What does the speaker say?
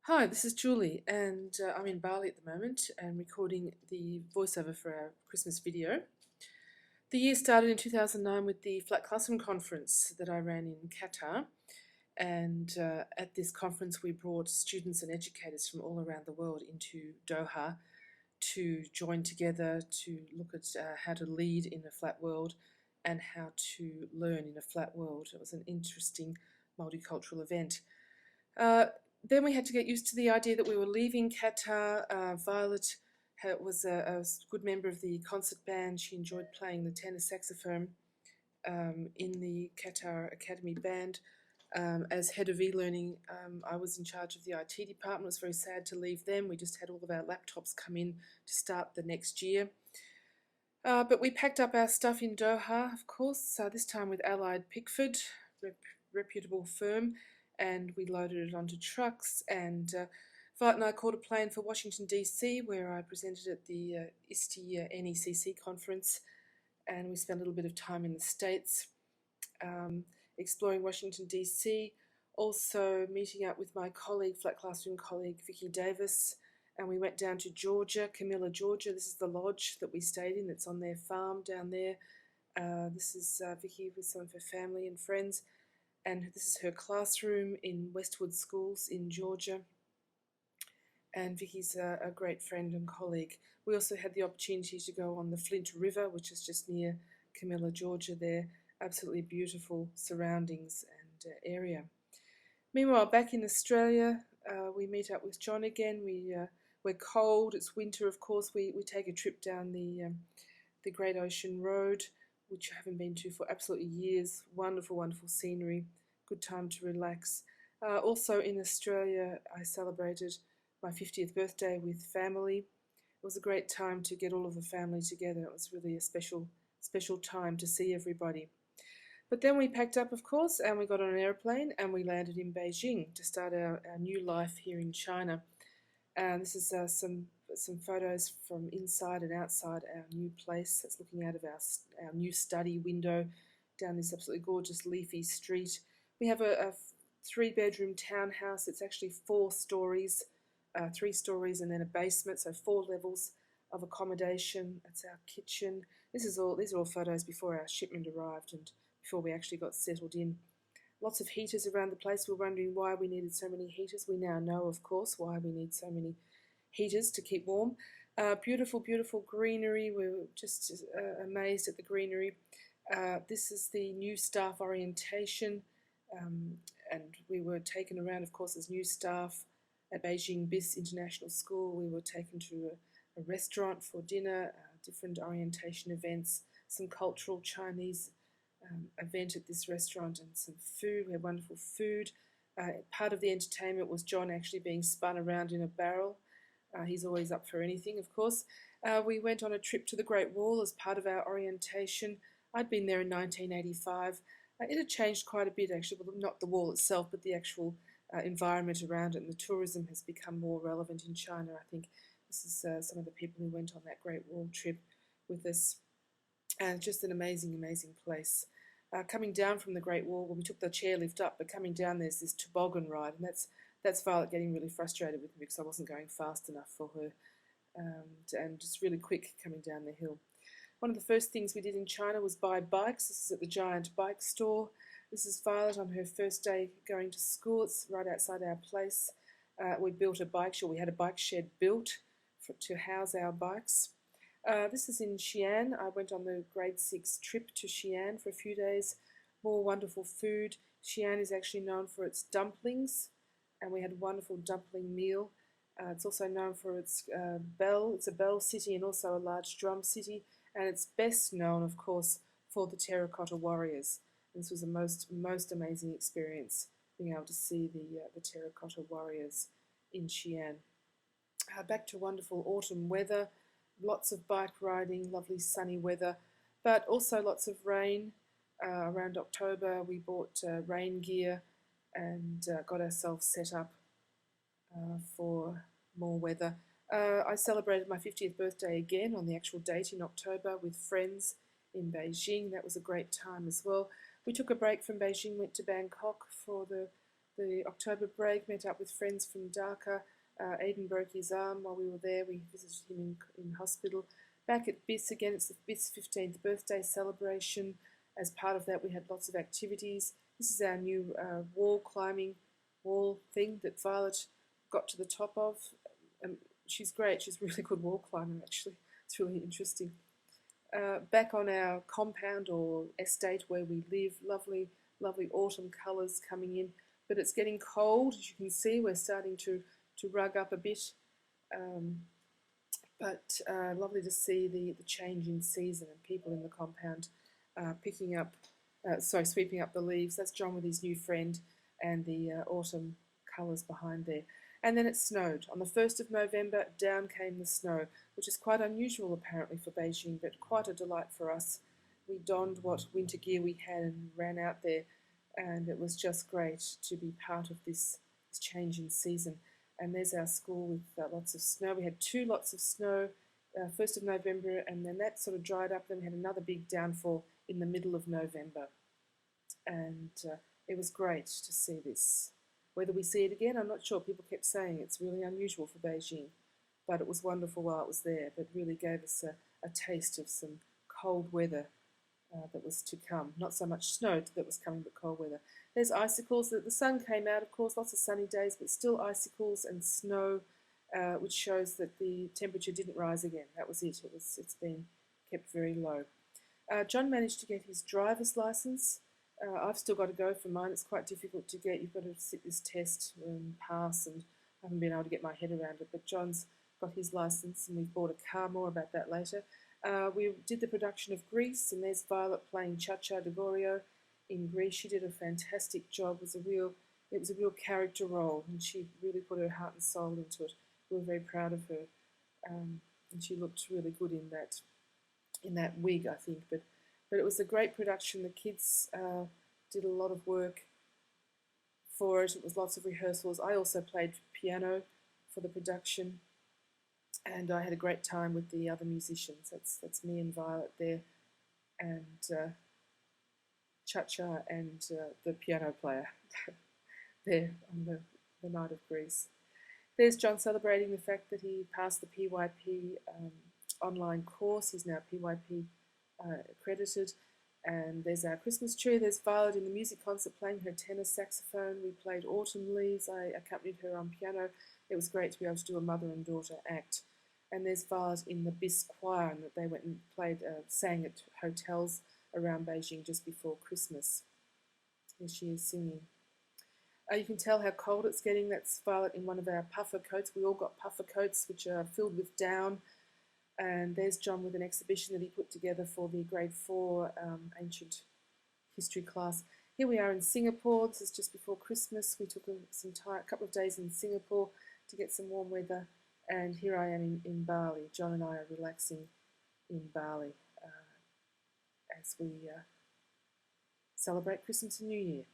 Hi, this is Julie, and I'm in Bali at the moment and recording the voiceover for our Christmas video. The year started in 2009 with the Flat Classroom Conference that I ran in Qatar, and at this conference we brought students and educators from all around the world into Doha to join together to look at how to lead in a flat world and how to learn in a flat world. It was an interesting multicultural event. Uh, then we had to get used to the idea that we were leaving Qatar. Violet was a good member of the concert band. She enjoyed playing the tenor saxophone in the Qatar Academy band. As head of e-learning, I was in charge of the IT department. It was very sad to leave them. We just had all of our laptops come in to start the next year. But we packed up our stuff in Doha, of course, this time with Allied Pickford, reputable firm, and we loaded it onto trucks. And Violet and I caught a plane for Washington, D.C., where I presented at the ISTE NECC conference, and we spent a little bit of time in the States exploring Washington, D.C., also meeting up with my colleague, flat classroom colleague, Vicky Davis, and we went down to Georgia, Camilla, Georgia. This is the lodge that we stayed in. That's on their farm down there. This is Vicky with some of her family and friends, and this is her classroom in Westwood Schools in Georgia. And Vicky's a great friend and colleague. We also had the opportunity to go on the Flint River, which is just near Camilla, Georgia there. Absolutely beautiful surroundings and area. Meanwhile, back in Australia, we meet up with John again. We're cold. It's winter, of course. We take a trip down the Great Ocean Road, which I haven't been to for absolutely years. Wonderful, wonderful scenery. Good time to relax. Also in Australia, I celebrated my 50th birthday with family. It was a great time to get all of the family together. It was really a special time to see everybody. But then we packed up, of course, and we got on an airplane and we landed in Beijing to start our new life here in China. And this is some photos from inside and outside our new place. That's looking out of our new study window down this absolutely gorgeous leafy street. We have a 3-bedroom townhouse. It's actually 4 stories, 3 stories and then a basement, so 4 levels of accommodation. That's our kitchen. These are all photos before our shipment arrived and before we actually got settled in. Lots of heaters around the place. We're wondering why we needed so many heaters. We now know, of course, why we need so many heaters to keep warm. Beautiful, beautiful greenery. We were just amazed at the greenery. This is the new staff orientation, and we were taken around, of course, as new staff at Beijing BIS International School. We were taken to a restaurant for dinner, different orientation events, some cultural Chinese event at this restaurant and some food. We had wonderful food. Part of the entertainment was John actually being spun around in a barrel. He's always up for anything, of course. We went on a trip to the Great Wall as part of our orientation. I'd been there in 1985. It had changed quite a bit, actually, well, not the wall itself, but the actual environment around it, and the tourism has become more relevant in China. I think this is some of the people who went on that Great Wall trip with us. And just an amazing, amazing place. Coming down from the Great Wall, well, we took the chairlift up, but coming down there's this toboggan ride, and that's Violet getting really frustrated with me because I wasn't going fast enough for her, and just really quick coming down the hill. One of the first things we did in China was buy bikes. This is at the Giant Bike Store. This is Violet on her first day going to school. It's right outside our place. We built a bike shed. We had a bike shed built to house our bikes. This is in Xi'an. I went on the grade 6 trip to Xi'an for a few days. More wonderful food. Xi'an is actually known for its dumplings, and we had a wonderful dumpling meal. It's also known for its bell. It's a bell city and also a large drum city, and it's best known, of course, for the terracotta warriors. And this was a most amazing experience, being able to see the terracotta warriors in Xi'an. Back to wonderful autumn weather. Lots of bike riding, lovely sunny weather, but also lots of rain. Around October we bought rain gear and got ourselves set up for more weather. I celebrated my 50th birthday again on the actual date in October with friends in Beijing. That was a great time as well. We took a break from Beijing, went to Bangkok for the the October break, met up with friends from Dhaka. Aiden broke his arm while we were there. We visited him in hospital. Back at BIS again, it's the BIS 15th birthday celebration. As part of that, we had lots of activities. This is our new wall climbing wall thing that Violet got to the top of. She's great. She's a really good wall climber, actually. It's really interesting. Back on our compound or estate where we live, lovely, lovely autumn colours coming in. But it's getting cold, as you can see. We're starting to rug up a bit. But lovely to see the change in season and people in the compound sweeping up the leaves. That's John with his new friend and the autumn colours behind there. And then it snowed. On the 1st of November, down came the snow, which is quite unusual apparently for Beijing, but quite a delight for us. We donned what winter gear we had and ran out there, and it was just great to be part of this change in season. And there's our school with lots of snow. We had 2 lots of snow, 1st of November, and then that sort of dried up. Then we had another big downfall in the middle of November. And it was great to see this. Whether we see it again, I'm not sure. People kept saying it's really unusual for Beijing, but it was wonderful while it was there. But really gave us a taste of some cold weather that was to come. Not so much snow that was coming, but cold weather. There's icicles. The sun came out, of course, lots of sunny days, but still icicles and snow, which shows that the temperature didn't rise again. That was it. It's been kept very low. John managed to get his driver's license. I've still got to go for mine. It's quite difficult to get. You've got to sit this test and pass, and I haven't been able to get my head around it. But John's got his license, and we've bought a car. More about that later. We did the production of Grease, and there's Violet playing Chacha de Gorio in Grease. She did a fantastic job. It was a real character role, and she really put her heart and soul into it. We were very proud of her, and she looked really good in that wig, I think. But it was a great production. The kids did a lot of work for it. It was lots of rehearsals. I also played piano for the production, and I had a great time with the other musicians. That's me and Violet there, and Cha-Cha and the piano player there on the night of Grease. There's John celebrating the fact that he passed the PYP online course. He's now PYP accredited. And there's our Christmas tree. There's Violet in the music concert playing her tenor saxophone. We played Autumn Leaves. I accompanied her on piano. It was great to be able to do a mother and daughter act. And there's Violet in the BIS choir, and that they went and sang at hotels around Beijing just before Christmas. Here she is singing. You can tell how cold it's getting. That's Violet in one of our puffer coats. We all got puffer coats which are filled with down. And there's John with an exhibition that he put together for the grade 4 ancient history class. Here we are in Singapore. This is just before Christmas. We took a couple of days in Singapore to get some warm weather. And here I am in Bali. John and I are relaxing in Bali as we celebrate Christmas and New Year.